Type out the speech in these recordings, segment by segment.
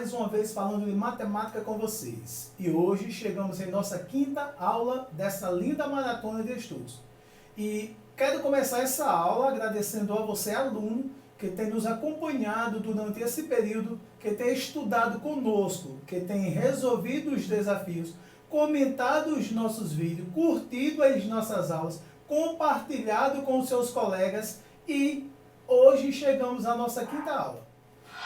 mais uma vez falando de matemática com vocês. E hoje chegamos em nossa quinta aula dessa linda maratona de estudos. E quero começar essa aula agradecendo a você, aluno, que tem nos acompanhado durante esse período, que tem estudado conosco, que tem resolvido os desafios, comentado os nossos vídeos, curtido as nossas aulas, compartilhado com os seus colegas e hoje chegamos à nossa quinta aula.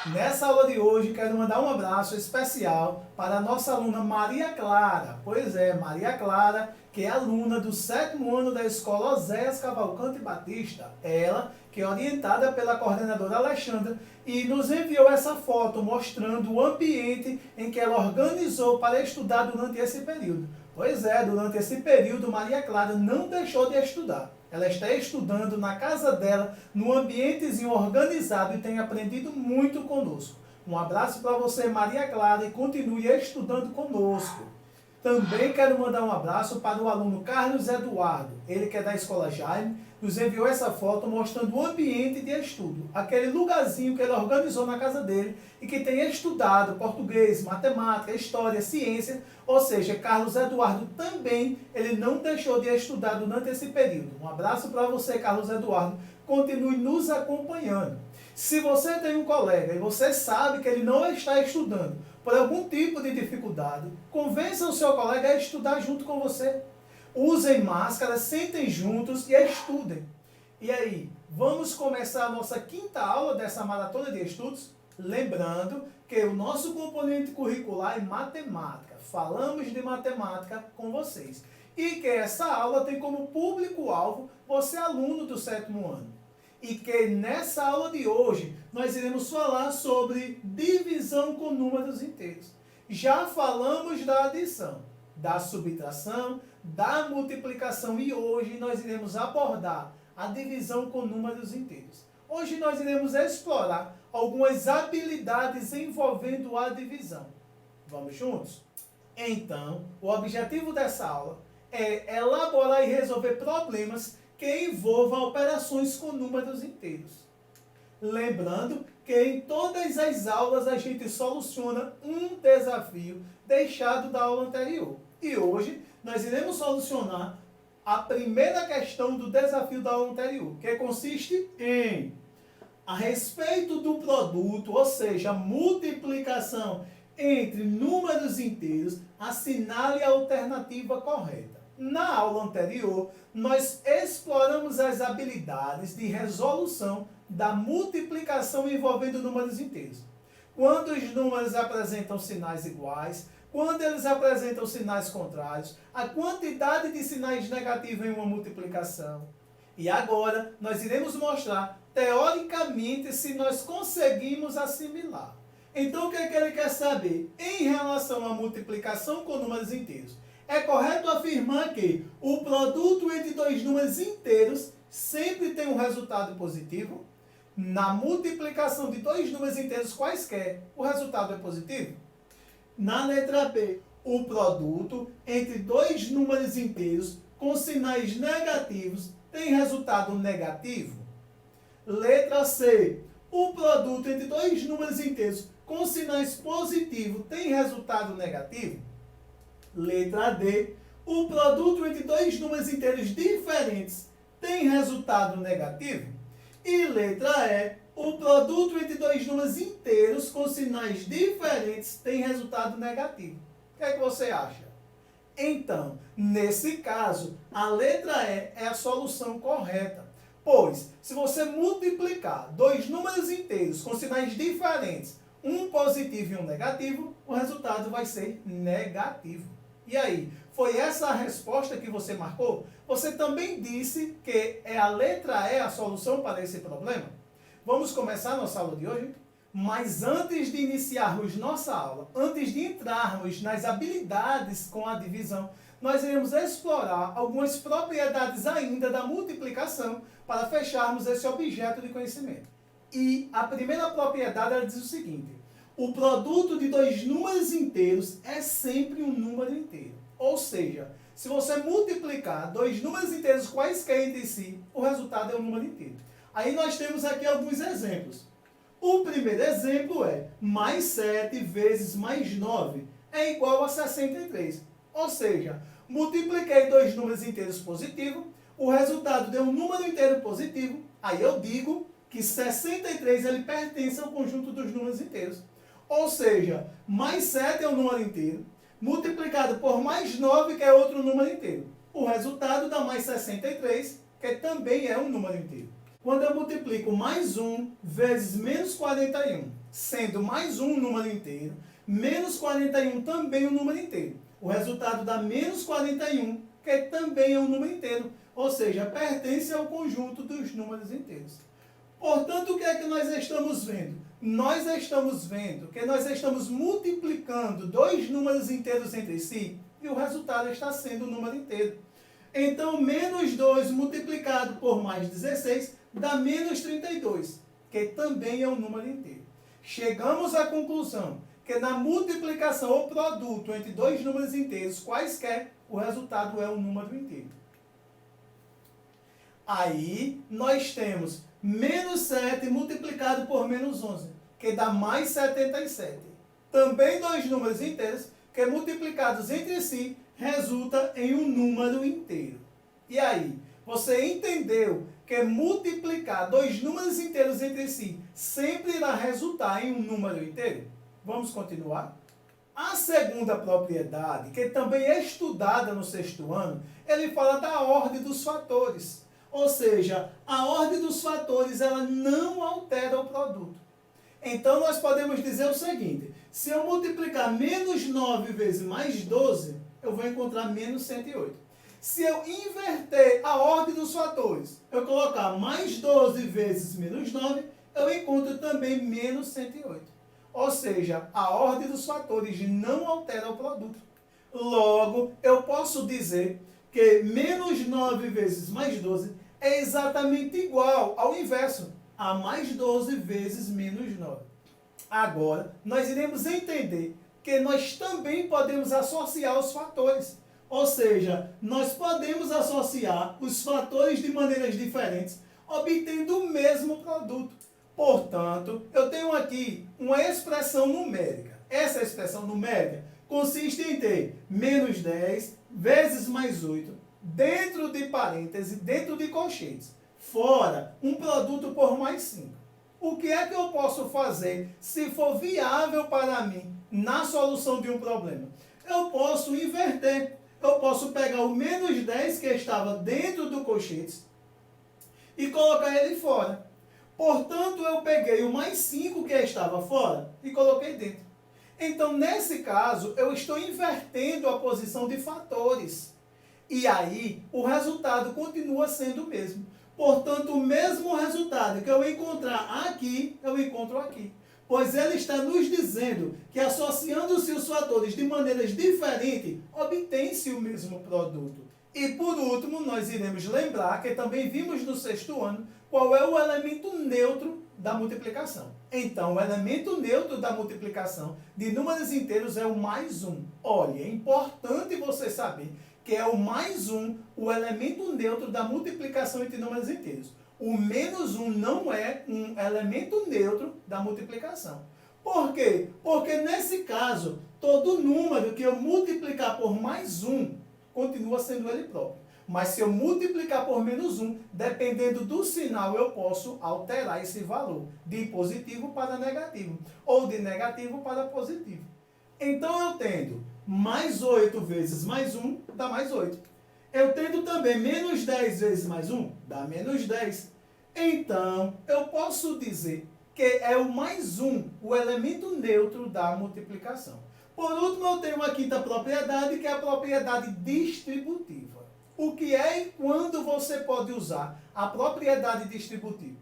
Nessa aula de hoje, quero mandar um abraço especial para a nossa aluna Maria Clara. Pois é, Maria Clara, que é aluna do 7º ano da Escola Oséias Cavalcante Batista. Ela, que é orientada pela coordenadora Alexandra, e nos enviou essa foto mostrando o ambiente em que ela organizou para estudar durante esse período. Pois é, durante esse período, Maria Clara não deixou de estudar. Ela está estudando na casa dela, num ambientezinho organizado e tem aprendido muito conosco. Um abraço para você, Maria Clara, e continue estudando conosco. Também quero mandar um abraço para o aluno Carlos Eduardo. Ele que é da Escola Jaime, nos enviou essa foto mostrando o ambiente de estudo. Aquele lugarzinho que ele organizou na casa dele e que tem estudado português, matemática, história, ciência. Ou seja, Carlos Eduardo também, ele não deixou de estudar durante esse período. Um abraço para você, Carlos Eduardo. Continue nos acompanhando. Se você tem um colega e você sabe que ele não está estudando por algum tipo de dificuldade, convença o seu colega a estudar junto com você. Usem máscara, sentem juntos e estudem. E aí, vamos começar a nossa quinta aula dessa maratona de estudos? Lembrando que o nosso componente curricular é matemática. Falamos de matemática com vocês. E que essa aula tem como público-alvo você, aluno do 7º ano. E que nessa aula de hoje nós iremos falar sobre divisão com números inteiros. Já falamos da adição, da subtração, da multiplicação e hoje nós iremos abordar a divisão com números inteiros. Hoje nós iremos explorar algumas habilidades envolvendo a divisão. Vamos juntos? Então, o objetivo dessa aula é elaborar e resolver problemas que envolvam operações com números inteiros. Lembrando que em todas as aulas a gente soluciona um desafio deixado da aula anterior. E hoje nós iremos solucionar a primeira questão do desafio da aula anterior, que consiste em, a respeito do produto, ou seja, a multiplicação entre números inteiros, assinale a alternativa correta. Na aula anterior, nós exploramos as habilidades de resolução da multiplicação envolvendo números inteiros. Quando os números apresentam sinais iguais, quando eles apresentam sinais contrários, a quantidade de sinais negativos em uma multiplicação. E agora, nós iremos mostrar, teoricamente, se nós conseguimos assimilar. Então, o que ele quer saber? Em relação à multiplicação com números inteiros, é correto afirmar que o produto entre dois números inteiros sempre tem um resultado positivo? Na multiplicação de dois números inteiros quaisquer, o resultado é positivo? Na letra B, o produto entre dois números inteiros com sinais negativos tem resultado negativo? Letra C, o produto entre dois números inteiros com sinais positivos tem resultado negativo? Letra D, o produto entre dois números inteiros diferentes tem resultado negativo? E letra E, o produto entre dois números inteiros com sinais diferentes tem resultado negativo. O que é que você acha? Então, nesse caso, a letra E é a solução correta. Pois, se você multiplicar dois números inteiros com sinais diferentes, um positivo e um negativo, o resultado vai ser negativo. E aí, foi essa a resposta que você marcou? Você também disse que é a letra E a solução para esse problema? Vamos começar nossa aula de hoje? Mas antes de iniciarmos nossa aula, antes de entrarmos nas habilidades com a divisão, nós iremos explorar algumas propriedades ainda da multiplicação para fecharmos esse objeto de conhecimento. E a primeira propriedade ela diz o seguinte: o produto de dois números inteiros é sempre um número inteiro. Ou seja, se você multiplicar dois números inteiros quaisquer entre si, o resultado é um número inteiro. Aí nós temos aqui alguns exemplos. O primeiro exemplo é mais 7 vezes mais 9 é igual a 63. Ou seja, multipliquei dois números inteiros positivos, o resultado deu um número inteiro positivo, aí eu digo que 63 ele pertence ao conjunto dos números inteiros. Ou seja, mais 7 é um número inteiro, multiplicado por mais 9, que é outro número inteiro. O resultado dá mais 63, que também é um número inteiro. Quando eu multiplico mais 1 vezes menos 41, sendo mais 1 um número inteiro, menos 41 também um número inteiro. O resultado dá menos 41, que também é um número inteiro. Ou seja, pertence ao conjunto dos números inteiros. Portanto, o que é que nós estamos vendo? Nós estamos vendo que nós estamos multiplicando dois números inteiros entre si e o resultado está sendo um número inteiro. Então, menos 2 multiplicado por mais 16 dá menos 32, que também é um número inteiro. Chegamos à conclusão que na multiplicação ou produto entre dois números inteiros quaisquer, o resultado é um número inteiro. Aí, nós temos menos 7 multiplicado por menos 11, que dá mais 77. Também dois números inteiros que multiplicados entre si resulta em um número inteiro. E aí, você entendeu que multiplicar dois números inteiros entre si sempre irá resultar em um número inteiro? Vamos continuar? A segunda propriedade, que também é estudada no sexto ano, ele fala da ordem dos fatores. Ou seja, a ordem dos fatores ela não altera o produto. Então, nós podemos dizer o seguinte: se eu multiplicar menos 9 vezes mais 12, eu vou encontrar menos 108. Se eu inverter a ordem dos fatores, eu colocar mais 12 vezes menos 9, eu encontro também menos 108. Ou seja, a ordem dos fatores não altera o produto. Logo, eu posso dizer que menos 9 vezes mais 12 é exatamente igual ao inverso, a mais 12 vezes menos 9. Agora, nós iremos entender que nós também podemos associar os fatores. Ou seja, nós podemos associar os fatores de maneiras diferentes, obtendo o mesmo produto. Portanto, eu tenho aqui uma expressão numérica. Essa expressão numérica consiste em ter menos 10 vezes mais 8, dentro de parênteses, dentro de colchetes, fora um produto por mais 5. O que é que eu posso fazer se for viável para mim na solução de um problema? Eu posso inverter. Eu posso pegar o menos 10 que estava dentro do colchetes e colocar ele fora. Portanto, eu peguei o mais 5 que estava fora e coloquei dentro. Então, nesse caso, eu estou invertendo a posição de fatores. E aí, o resultado continua sendo o mesmo. Portanto, o mesmo resultado que eu encontrar aqui, eu encontro aqui. Pois ele está nos dizendo que associando-se os fatores de maneiras diferentes, obtém-se o mesmo produto. E por último, nós iremos lembrar que também vimos no sexto ano qual é o elemento neutro da multiplicação. Então, o elemento neutro da multiplicação de números inteiros é o mais 1. Olha, é importante você saber que é o mais 1, o elemento neutro da multiplicação entre números inteiros. O menos 1 não é um elemento neutro da multiplicação. Por quê? Porque nesse caso, todo número que eu multiplicar por mais 1, continua sendo ele próprio. Mas se eu multiplicar por menos 1, dependendo do sinal, eu posso alterar esse valor, de positivo para negativo, ou de negativo para positivo. Então, eu tendo mais 8 vezes mais 1, dá mais 8. Eu tendo também menos 10 vezes mais 1, dá menos 10. Então, eu posso dizer que é o mais 1, o elemento neutro da multiplicação. Por último, eu tenho uma quinta propriedade, que é a propriedade distributiva. O que é e quando você pode usar a propriedade distributiva?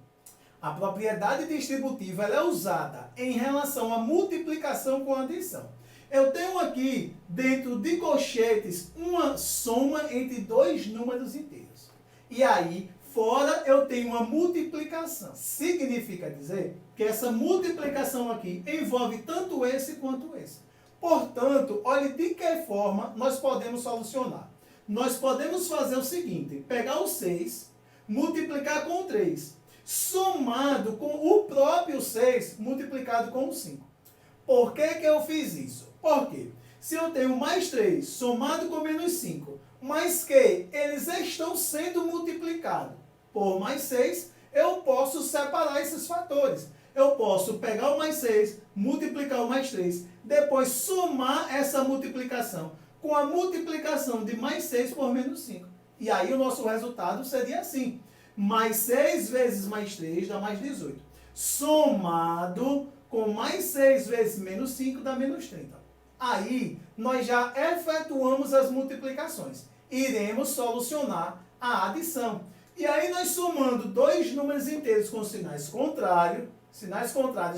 A propriedade distributiva ela é usada em relação à multiplicação com adição. Eu tenho aqui, dentro de colchetes, uma soma entre dois números inteiros. E aí, fora eu tenho uma multiplicação. Significa dizer que essa multiplicação aqui envolve tanto esse quanto esse. Portanto, olhe de que forma nós podemos solucionar. Nós podemos fazer o seguinte: pegar o 6, multiplicar com o 3. somado com o próprio 6 multiplicado com o 5. Por que que eu fiz isso? Porque se eu tenho mais 3 somado com menos 5, mas que eles estão sendo multiplicados por mais 6, eu posso separar esses fatores. Eu posso pegar o mais 6, multiplicar o mais 3, depois somar essa multiplicação com a multiplicação de mais 6 por menos 5. E aí o nosso resultado seria assim. Mais 6 vezes mais 3 dá mais 18. Somado com mais 6 vezes menos 5 dá menos 30. Aí nós já efetuamos as multiplicações. Iremos solucionar a adição. E aí nós somando dois números inteiros com sinais contrários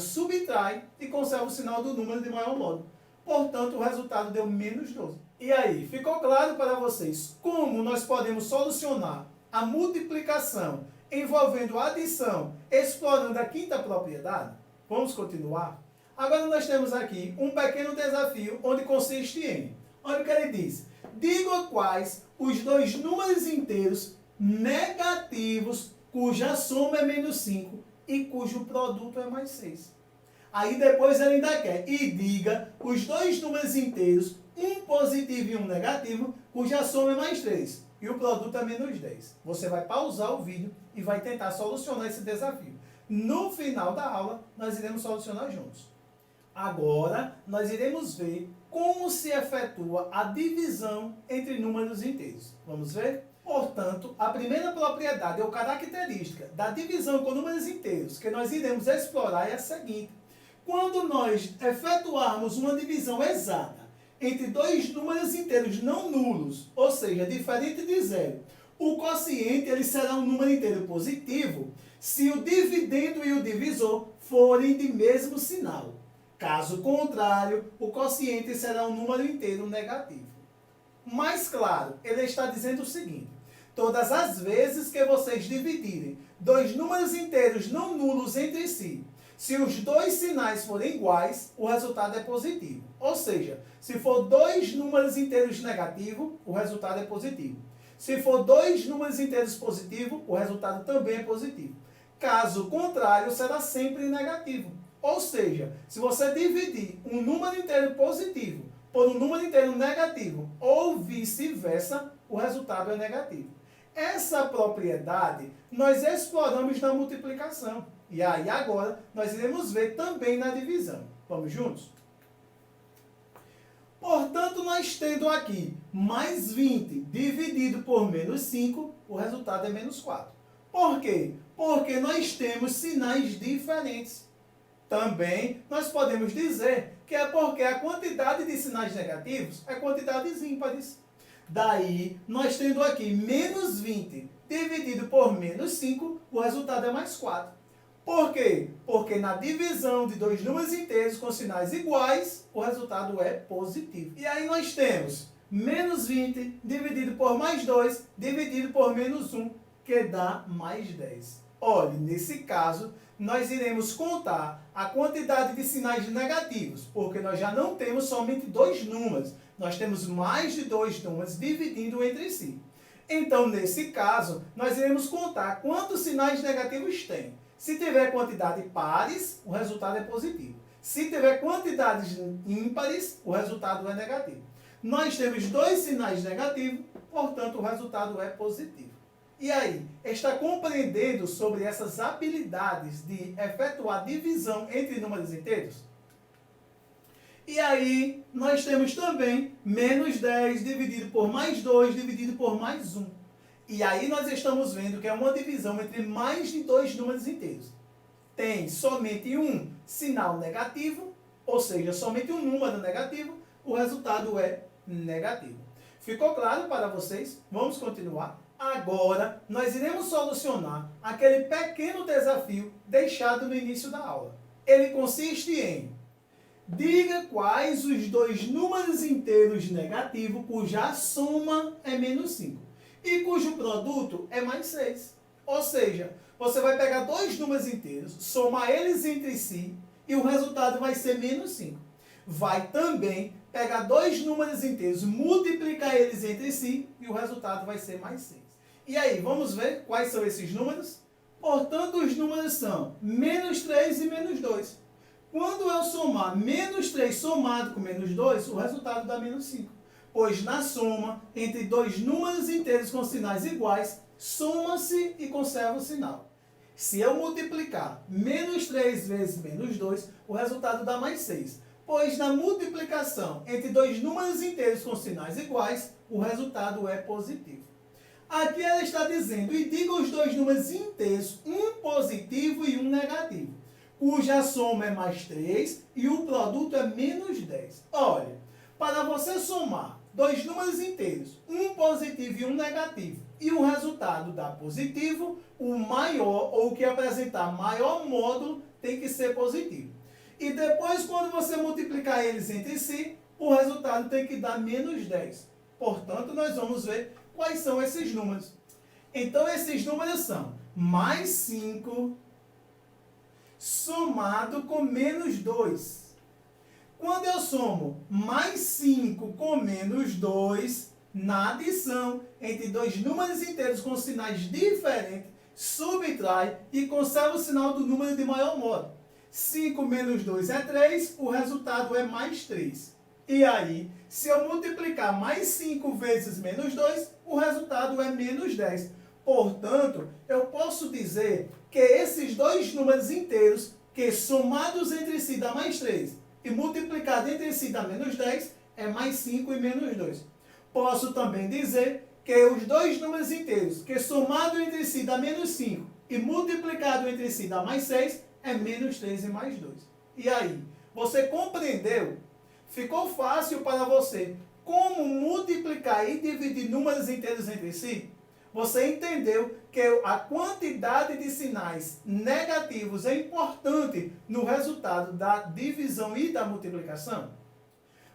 subtrai e conserva o sinal do número de maior módulo. Portanto, o resultado deu menos 12. E aí, ficou claro para vocês como nós podemos solucionar a multiplicação envolvendo a adição, explorando a quinta propriedade? Vamos continuar? Agora nós temos aqui um pequeno desafio onde consiste em, olha o que ele diz, diga quais os dois números inteiros negativos cuja soma é menos 5 e cujo produto é mais 6. Aí depois ele ainda quer, e diga os dois números inteiros, um positivo e um negativo, cuja soma é mais 3 e o produto é menos 10. Você vai pausar o vídeo e vai tentar solucionar esse desafio. No final da aula, nós iremos solucionar juntos. Agora, nós iremos ver como se efetua a divisão entre números inteiros. Vamos ver? Portanto, a primeira propriedade ou característica da divisão com números inteiros que nós iremos explorar é a seguinte. Quando nós efetuarmos uma divisão exata entre dois números inteiros não nulos, ou seja, diferente de zero, o quociente ele será um número inteiro positivo se o dividendo e o divisor forem de mesmo sinal. Caso contrário, o quociente será um número inteiro negativo. Mais claro, ele está dizendo o seguinte, todas as vezes que vocês dividirem dois números inteiros não nulos entre si, se os dois sinais forem iguais, o resultado é positivo. Ou seja, se for dois números inteiros negativos, o resultado é positivo. Se for dois números inteiros positivos, o resultado também é positivo. Caso contrário, será sempre negativo. Ou seja, se você dividir um número inteiro positivo por um número inteiro negativo ou vice-versa, o resultado é negativo. Essa propriedade nós exploramos na multiplicação. E aí agora nós iremos ver também na divisão. Vamos juntos? Portanto, nós tendo aqui mais 20 dividido por menos 5, o resultado é menos 4. Por quê? Porque nós temos sinais diferentes. Também nós podemos dizer que é porque a quantidade de sinais negativos é quantidades ímpares. Daí, nós tendo aqui menos 20 dividido por menos 5, o resultado é mais 4. Por quê? Porque na divisão de dois números inteiros com sinais iguais, o resultado é positivo. E aí nós temos menos 20 dividido por mais 2 dividido por menos 1, que dá mais 10. Olha, nesse caso, nós iremos contar a quantidade de sinais negativos, porque nós já não temos somente dois números, nós temos mais de dois números dividindo entre si. Então, nesse caso, nós iremos contar quantos sinais negativos tem. Se tiver quantidade pares, o resultado é positivo. Se tiver quantidades ímpares, o resultado é negativo. Nós temos dois sinais negativos, portanto, o resultado é positivo. E aí, está compreendendo sobre essas habilidades de efetuar divisão entre números inteiros? E aí, nós temos também menos 10 dividido por mais 2 dividido por mais 1. E aí nós estamos vendo que é uma divisão entre mais de dois números inteiros. Tem somente um sinal negativo, ou seja, somente um número negativo, o resultado é negativo. Ficou claro para vocês? Vamos continuar? Agora, nós iremos solucionar aquele pequeno desafio deixado no início da aula. Ele consiste em: diga quais os dois números inteiros negativos cuja soma é menos 5 e cujo produto é mais 6. Ou seja, você vai pegar dois números inteiros, somar eles entre si e o resultado vai ser menos 5. Vai também pegar dois números inteiros, multiplicar eles entre si e o resultado vai ser mais 6. E aí, vamos ver quais são esses números? Portanto, os números são menos 3 e menos 2. Quando eu somar menos 3 somado com menos 2, o resultado dá menos 5. Pois na soma entre dois números inteiros com sinais iguais, soma-se e conserva o sinal. Se eu multiplicar menos 3 vezes menos 2, o resultado dá mais 6. Pois na multiplicação entre dois números inteiros com sinais iguais, o resultado é positivo. Aqui ela está dizendo, e diga os dois números inteiros, um positivo e um negativo, cuja soma é mais 3 e o produto é menos 10. Olha, para você somar dois números inteiros, um positivo e um negativo, e o resultado dá positivo, o maior, ou o que apresentar maior módulo, tem que ser positivo. E depois, quando você multiplicar eles entre si, o resultado tem que dar menos 10. Portanto, nós vamos ver quais são esses números. Então, esses números são mais 5 somado com menos 2. Quando eu somo mais 5 com menos 2, na adição entre dois números inteiros com sinais diferentes, subtrai e conserva o sinal do número de maior módulo. 5 menos 2 é 3, o resultado é mais 3. E aí, se eu multiplicar mais 5 vezes menos 2, o resultado é menos 10. Portanto, eu posso dizer que esses dois números inteiros, que somados entre si dá mais 3, e multiplicado entre si dá menos 10, é mais 5 e menos 2. Posso também dizer que os dois números inteiros, que somado entre si dá menos 5, e multiplicado entre si dá mais 6, é menos 3 e mais 2. E aí, você compreendeu? Ficou fácil para você como multiplicar e dividir números inteiros entre si? Você entendeu que a quantidade de sinais negativos é importante no resultado da divisão e da multiplicação?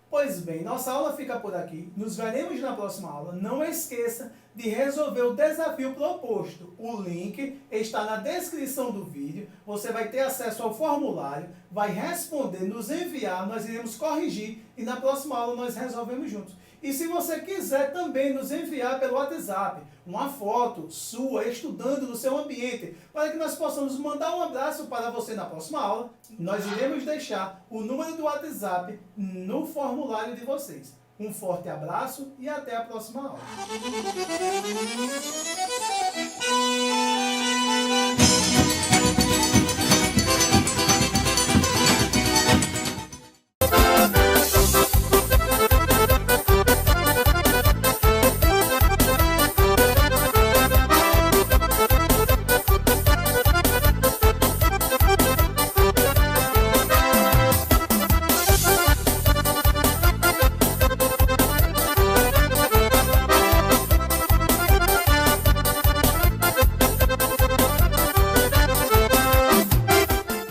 Pois bem, nossa aula fica por aqui. Nos veremos na próxima aula. Não esqueça de resolver o desafio proposto. O link está na descrição do vídeo. Você vai ter acesso ao formulário, vai responder, nos enviar, nós iremos corrigir e na próxima aula nós resolvemos juntos. E se você quiser também nos enviar pelo WhatsApp uma foto sua estudando no seu ambiente, para que nós possamos mandar um abraço para você na próxima aula, nós iremos deixar o número do WhatsApp no formulário de vocês. Um forte abraço e até a próxima aula.